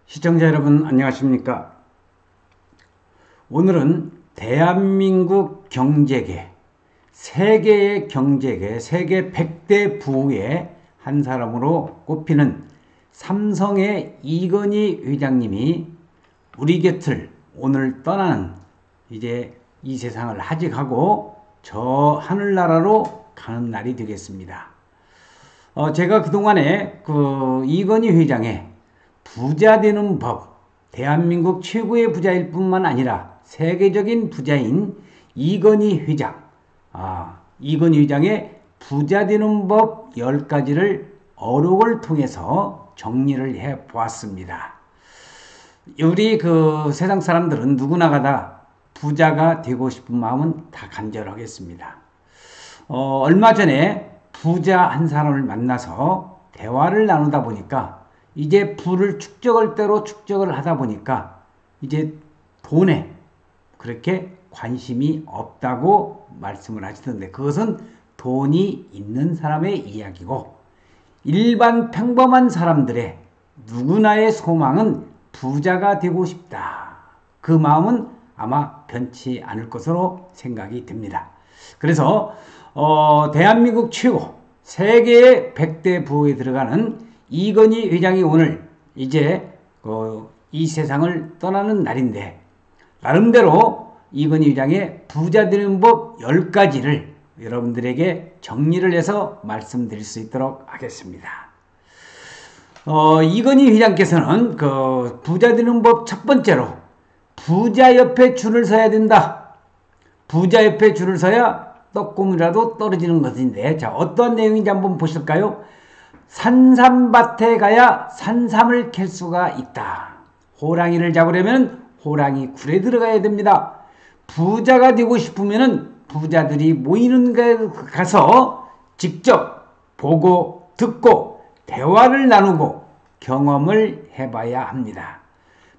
시청자 여러분 안녕하십니까? 오늘은 대한민국 경제계, 세계의 경제계, 세계 100대 부의 한 사람으로 꼽히는 삼성의 이건희 회장님이 우리 곁을 오늘 떠나는, 이제 이 세상을 하직하고 저 하늘나라로 가는 날이 되겠습니다. 제가 그동안에 이건희 회장의 부자 되는 법, 대한민국 최고의 부자일 뿐만 아니라 세계적인 부자인 이건희 회장, 이건희 회장의 부자 되는 법 10가지를 어록을 통해서 정리를 해 보았습니다. 우리 세상 사람들은 누구나 다 부자가 되고 싶은 마음은 다 간절하겠습니다. 얼마 전에 부자 한 사람을 만나서 대화를 나누다 보니까 이제 부를 축적할 대로 축적을 하다 보니까 이제 돈에 그렇게 관심이 없다고 말씀을 하시던데, 그것은 돈이 있는 사람의 이야기고, 일반 평범한 사람들의 누구나의 소망은 부자가 되고 싶다. 그 마음은 아마 변치 않을 것으로 생각이 됩니다. 그래서 대한민국 최고, 세계의 100대 부에 들어가는 이건희 회장이 오늘 이제 이 세상을 떠나는 날인데, 나름대로 이건희 회장의 부자 되는 법 10가지를 여러분들에게 정리를 해서 말씀드릴 수 있도록 하겠습니다. 이건희 회장께서는 부자 되는 법 첫 번째로, 부자 옆에 줄을 서야 된다. 부자 옆에 줄을 서야 떡고물이라도 떨어지는 것인데, 자, 어떤 내용인지 한번 보실까요? 산삼밭에 가야 산삼을 캘 수가 있다. 호랑이를 잡으려면 호랑이 굴에 들어가야 됩니다. 부자가 되고 싶으면 부자들이 모이는 데 가서 직접 보고 듣고 대화를 나누고 경험을 해봐야 합니다.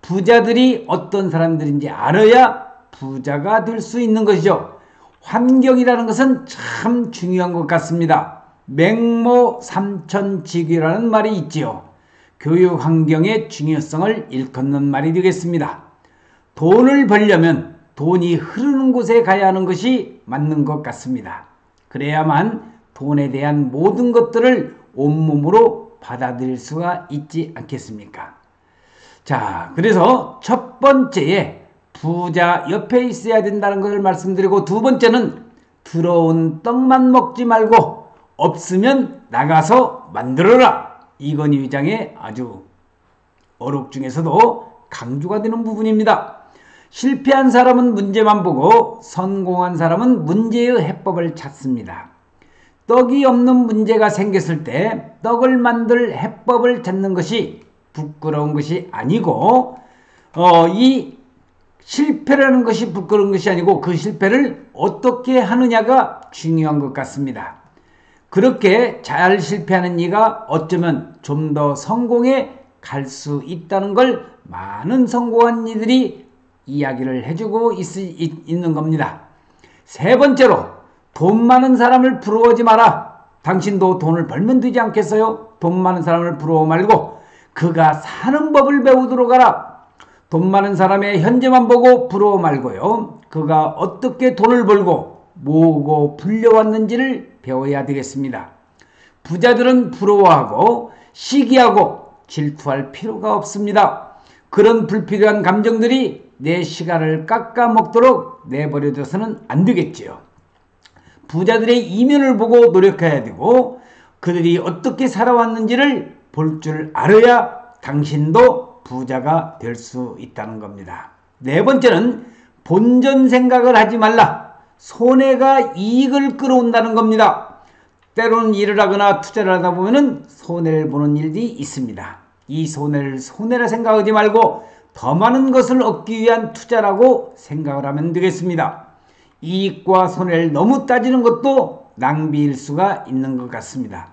부자들이 어떤 사람들인지 알아야 부자가 될 수 있는 것이죠. 환경이라는 것은 참 중요한 것 같습니다. 맹모 삼천지교라는 말이 있지요. 교육 환경의 중요성을 일컫는 말이 되겠습니다. 돈을 벌려면 돈이 흐르는 곳에 가야 하는 것이 맞는 것 같습니다. 그래야만 돈에 대한 모든 것들을 온몸으로 받아들일 수가 있지 않겠습니까? 자, 그래서 첫 번째에 부자 옆에 있어야 된다는 것을 말씀드리고, 두 번째는 들어온 떡만 먹지 말고 없으면 나가서 만들어라. 이건희 회장의 아주 어록 중에서도 강조가 되는 부분입니다. 실패한 사람은 문제만 보고 성공한 사람은 문제의 해법을 찾습니다. 떡이 없는 문제가 생겼을 때 떡을 만들 해법을 찾는 것이 부끄러운 것이 아니고, 이 실패라는 것이 부끄러운 것이 아니고 그 실패를 어떻게 하느냐가 중요한 것 같습니다. 그렇게 잘 실패하는 이가 어쩌면 좀 더 성공에 갈 수 있다는 걸 많은 성공한 이들이 이야기를 해주고 있는 겁니다. 세 번째로, 돈 많은 사람을 부러워하지 마라. 당신도 돈을 벌면 되지 않겠어요? 돈 많은 사람을 부러워 말고 그가 사는 법을 배우도록 하라. 돈 많은 사람의 현재만 보고 부러워 말고요, 그가 어떻게 돈을 벌고 모으고 불려왔는지를 배워야 되겠습니다. 부자들은 부러워하고 시기하고 질투할 필요가 없습니다. 그런 불필요한 감정들이 내 시간을 깎아먹도록 내버려둬서는 안 되겠지요. 부자들의 이면을 보고 노력해야 되고, 그들이 어떻게 살아왔는지를 볼 줄 알아야 당신도 부자가 될 수 있다는 겁니다. 네 번째는 본전 생각을 하지 말라. 손해가 이익을 끌어온다는 겁니다. 때로는 일을 하거나 투자를 하다 보면 손해를 보는 일이 있습니다. 이 손해를 손해라 생각하지 말고 더 많은 것을 얻기 위한 투자라고 생각을 하면 되겠습니다. 이익과 손해를 너무 따지는 것도 낭비일 수가 있는 것 같습니다.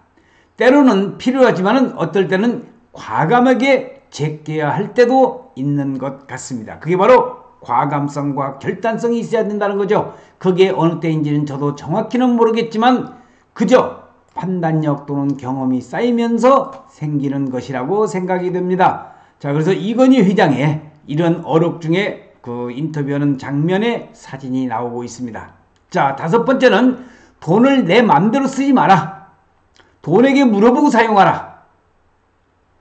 때로는 필요하지만 어떨 때는 과감하게 제껴야 할 때도 있는 것 같습니다. 그게 바로 과감성과 결단성이 있어야 된다는 거죠. 그게 어느 때인지는 저도 정확히는 모르겠지만 그저 판단력 또는 경험이 쌓이면서 생기는 것이라고 생각이 됩니다. 자, 그래서 이건희 회장의 이런 어록 중에 그 인터뷰하는 장면의 사진이 나오고 있습니다. 자, 다섯 번째는 돈을 내 맘대로 쓰지 마라. 돈에게 물어보고 사용하라.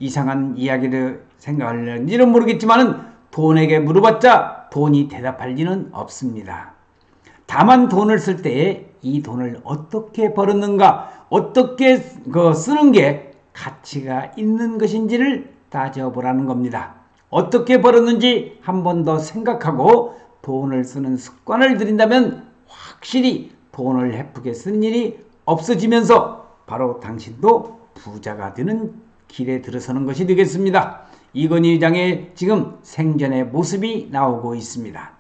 이상한 이야기를 생각하려는지는 모르겠지만은 돈에게 물어봤자 돈이 대답할 리는 없습니다. 다만 돈을 쓸 때에 이 돈을 어떻게 벌었는가, 어떻게 쓰는 게 가치가 있는 것인지를 따져보라는 겁니다. 어떻게 벌었는지 한 번 더 생각하고 돈을 쓰는 습관을 들인다면 확실히 돈을 헤프게 쓴 일이 없어지면서 바로 당신도 부자가 되는 길에 들어서는 것이 되겠습니다. 이건희 회장의 지금 생전의 모습이 나오고 있습니다.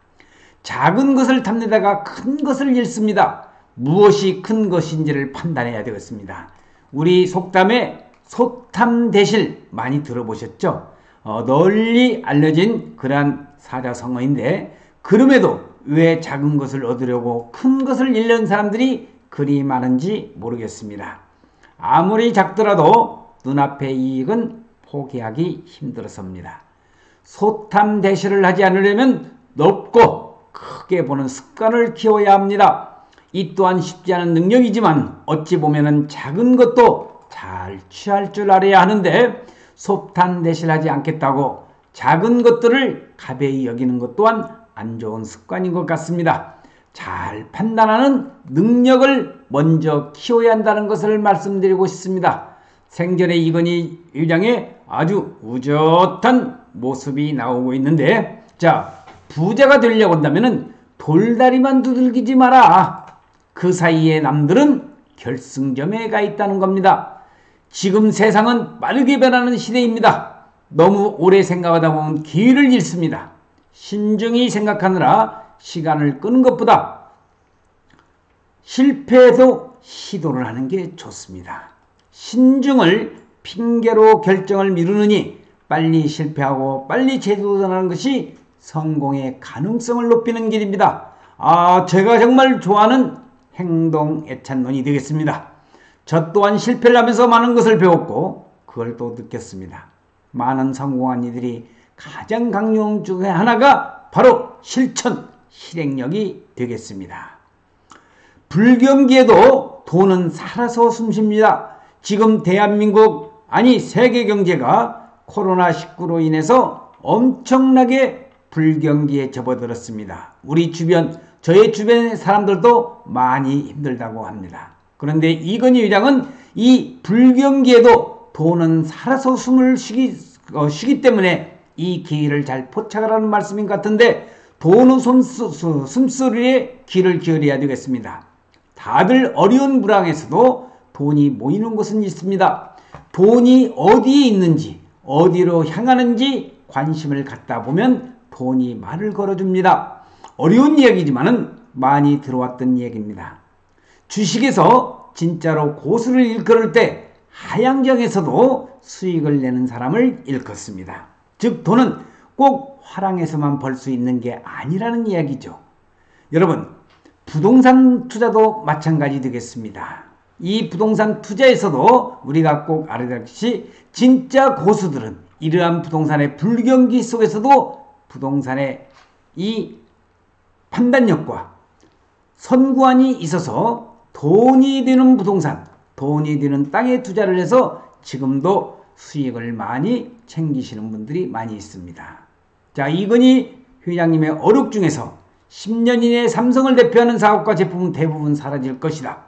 작은 것을 탐내다가 큰 것을 잃습니다. 무엇이 큰 것인지를 판단해야 되겠습니다. 우리 속담에 소탐대실 많이 들어보셨죠? 널리 알려진 그러한 사자성어인데, 그럼에도 왜 작은 것을 얻으려고 큰 것을 잃는 사람들이 그리 많은지 모르겠습니다. 아무리 작더라도 눈앞의 이익은 포기하기 힘들어서입니다. 소탐대실을 하지 않으려면 넓고 크게 보는 습관을 키워야 합니다. 이 또한 쉽지 않은 능력이지만 어찌 보면 작은 것도 잘 취할 줄 알아야 하는데, 소탐대실하지 않겠다고 작은 것들을 가벼이 여기는 것 또한 안 좋은 습관인 것 같습니다. 잘 판단하는 능력을 먼저 키워야 한다는 것을 말씀드리고 싶습니다. 생전에 이건희 회장의 아주 우젓한 모습이 나오고 있는데, 자, 부자가 되려고 한다면 돌다리만 두들기지 마라. 그 사이에 남들은 결승점에 가 있다는 겁니다. 지금 세상은 빠르게 변하는 시대입니다. 너무 오래 생각하다 보면 기회를 잃습니다. 신중히 생각하느라 시간을 끄는 것보다 실패해도 시도를 하는 게 좋습니다. 신중을 핑계로 결정을 미루느니 빨리 실패하고 빨리 재도전하는 것이 성공의 가능성을 높이는 길입니다. 제가 정말 좋아하는 행동 애찬론이 되겠습니다. 저 또한 실패를 하면서 많은 것을 배웠고 그걸 또 느꼈습니다. 많은 성공한 이들이 가장 강요한 중에 하나가 바로 실천, 실행력이 되겠습니다. 불경기에도 돈은 살아서 숨쉽니다. 지금 대한민국, 아니 세계 경제가 코로나19로 인해서 엄청나게 불경기에 접어들었습니다. 우리 주변, 저의 주변의 사람들도 많이 힘들다고 합니다. 그런데 이건희 회장은 이 불경기에도 돈은 살아서 숨을 쉬기 때문에 이 기회를 잘 포착하라는 말씀인 것 같은데, 돈은 숨소리에 귀를 기울여야 되겠습니다. 다들 어려운 불황에서도 돈이 모이는 곳은 있습니다. 돈이 어디에 있는지, 어디로 향하는지 관심을 갖다 보면 돈이 말을 걸어줍니다. 어려운 이야기지만은 많이 들어왔던 얘기입니다. 주식에서 진짜로 고수를 일컬을 때 하향정에서도 수익을 내는 사람을 일컫습니다. 즉 돈은 꼭 화랑에서만 벌 수 있는 게 아니라는 이야기죠. 여러분, 부동산 투자도 마찬가지 되겠습니다. 이 부동산 투자에서도 우리가 꼭 알아야겠지, 진짜 고수들은 이러한 부동산의 불경기 속에서도 부동산의 이 판단력과 선구안이 있어서 돈이 되는 부동산, 돈이 되는 땅에 투자를 해서 지금도 수익을 많이 챙기시는 분들이 많이 있습니다. 자, 이건희 회장님의 어록 중에서 10년 이내에 삼성을 대표하는 사업과 제품은 대부분 사라질 것이다.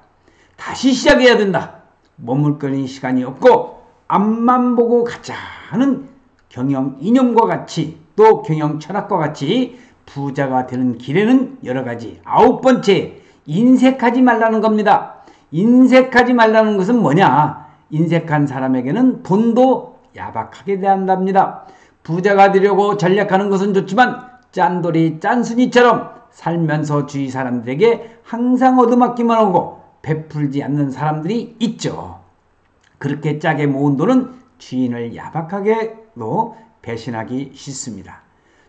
다시 시작해야 된다. 머물거리는 시간이 없고 앞만 보고 가자 하는 경영 이념과 같이, 또 경영 철학과 같이 부자가 되는 길에는 여러 가지, 9번째, 인색하지 말라는 겁니다. 인색하지 말라는 것은 뭐냐? 인색한 사람에게는 돈도 야박하게 대한답니다. 부자가 되려고 전략하는 것은 좋지만 짠돌이 짠순이처럼 살면서 주위 사람들에게 항상 얻어맞기만 하고 베풀지 않는 사람들이 있죠. 그렇게 짜게 모은 돈은 주인을 야박하게도 배신하기 쉽습니다.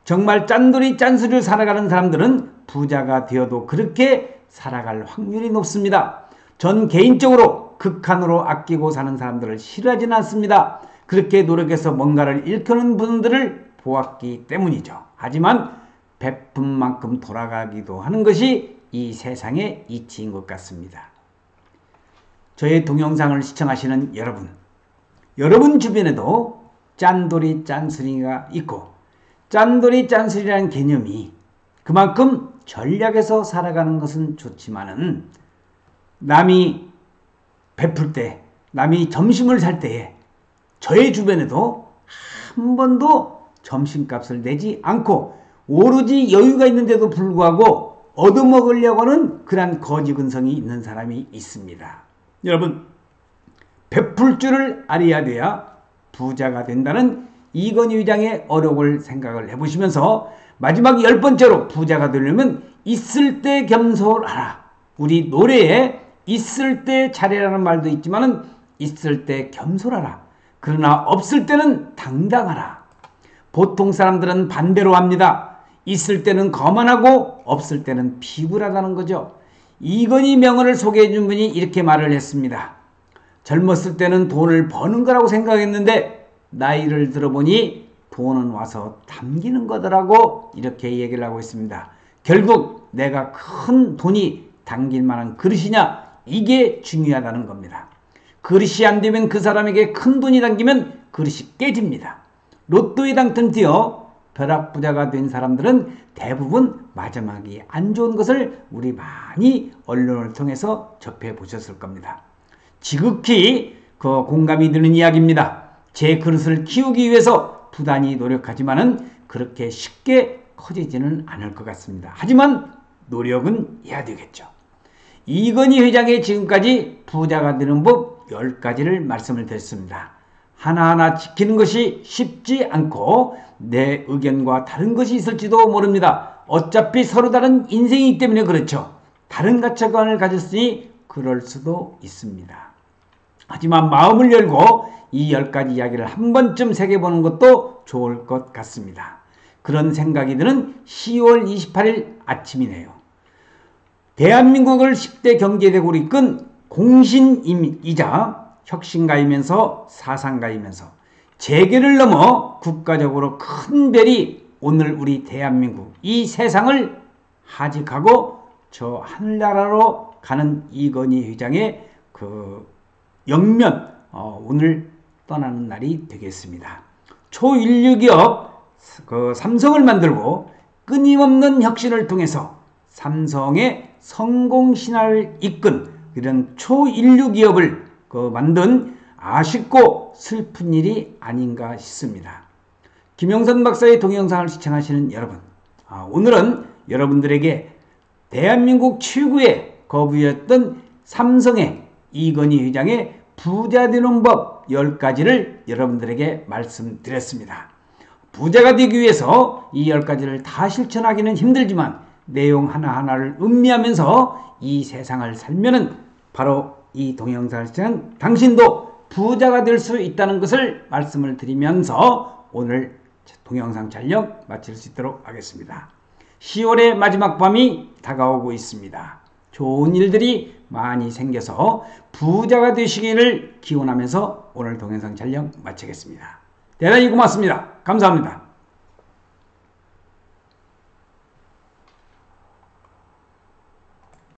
정말 짠돌이 짠수를 살아가는 사람들은 부자가 되어도 그렇게 살아갈 확률이 높습니다. 전 개인적으로 극한으로 아끼고 사는 사람들을 싫어하지는 않습니다. 그렇게 노력해서 뭔가를 일컫는 분들을 보았기 때문이죠. 하지만 베푼 만큼 돌아가기도 하는 것이 이 세상의 이치인 것 같습니다. 저의 동영상을 시청하시는 여러분 주변에도 짠돌이 짠순이가 있고, 짠돌이 짠순이라는 개념이 그만큼 전략에서 살아가는 것은 좋지만은 남이 베풀 때, 남이 점심을 살 때에 저의 주변에도 한 번도 점심값을 내지 않고 오로지 여유가 있는데도 불구하고 얻어먹으려고 하는 그런 거지근성이 있는 사람이 있습니다. 여러분, 베풀 줄을 알아야 돼야 부자가 된다는 이건희 회장의 어록을 생각을 해보시면서 마지막 10번째로 부자가 되려면 있을 때 겸손하라. 우리 노래에 있을 때 잘해라는 말도 있지만은 있을 때 겸손하라. 그러나 없을 때는 당당하라. 보통 사람들은 반대로 합니다. 있을 때는 거만하고 없을 때는 비굴하다는 거죠. 이건희 명언을 소개해 준 분이 이렇게 말을 했습니다. 젊었을 때는 돈을 버는 거라고 생각했는데 나이를 들어보니 돈은 와서 담기는 거더라고, 이렇게 얘기를 하고 있습니다. 결국 내가 큰 돈이 담길 만한 그릇이냐, 이게 중요하다는 겁니다. 그릇이 안 되면 그 사람에게 큰 돈이 담기면 그릇이 깨집니다. 로또에 당첨되어 벼락부자가 된 사람들은 대부분 마지막이 안 좋은 것을 우리 많이 언론을 통해서 접해 보셨을 겁니다. 지극히 공감이 드는 이야기입니다. 제 그릇을 키우기 위해서 부단히 노력하지만은 그렇게 쉽게 커지지는 않을 것 같습니다. 하지만 노력은 해야 되겠죠. 이건희 회장의 지금까지 부자가 되는 법 10가지를 말씀을 드렸습니다. 하나하나 지키는 것이 쉽지 않고 내 의견과 다른 것이 있을지도 모릅니다. 어차피 서로 다른 인생이기 때문에 그렇죠. 다른 가치관을 가졌으니 그럴 수도 있습니다. 하지만 마음을 열고 이 10가지 이야기를 한 번쯤 새겨보는 것도 좋을 것 같습니다. 그런 생각이 드는 10월 28일 아침이네요. 대한민국을 10대 경제대국으로 이끈 공신이자 혁신가이면서 사상가이면서 재계를 넘어 국가적으로 큰 별이 오늘 우리 대한민국 이 세상을 하직하고 저 하늘나라로 가는 이건희 회장의 그 영면 오늘 떠나는 날이 되겠습니다. 초인류 기업 삼성을 만들고 끊임없는 혁신을 통해서 삼성의 성공 신화를 이끈 이런 초인류 기업을 만든 아쉽고 슬픈 일이 아닌가 싶습니다. 김영선 박사의 동영상을 시청하시는 여러분, 오늘은 여러분들에게 대한민국 최고의 거부였던 삼성의 이건희 회장의 부자 되는 법 10가지를 여러분들에게 말씀드렸습니다. 부자가 되기 위해서 이 10가지를 다 실천하기는 힘들지만 내용 하나하나를 음미하면서 이 세상을 살면은 바로 이 동영상을 시청한 당신도 부자가 될 수 있다는 것을 말씀을 드리면서 오늘 동영상 촬영 마칠 수 있도록 하겠습니다. 10월의 마지막 밤이 다가오고 있습니다. 좋은 일들이 많이 생겨서 부자가 되시기를 기원하면서 오늘 동영상 촬영 마치겠습니다. 대단히 고맙습니다. 감사합니다.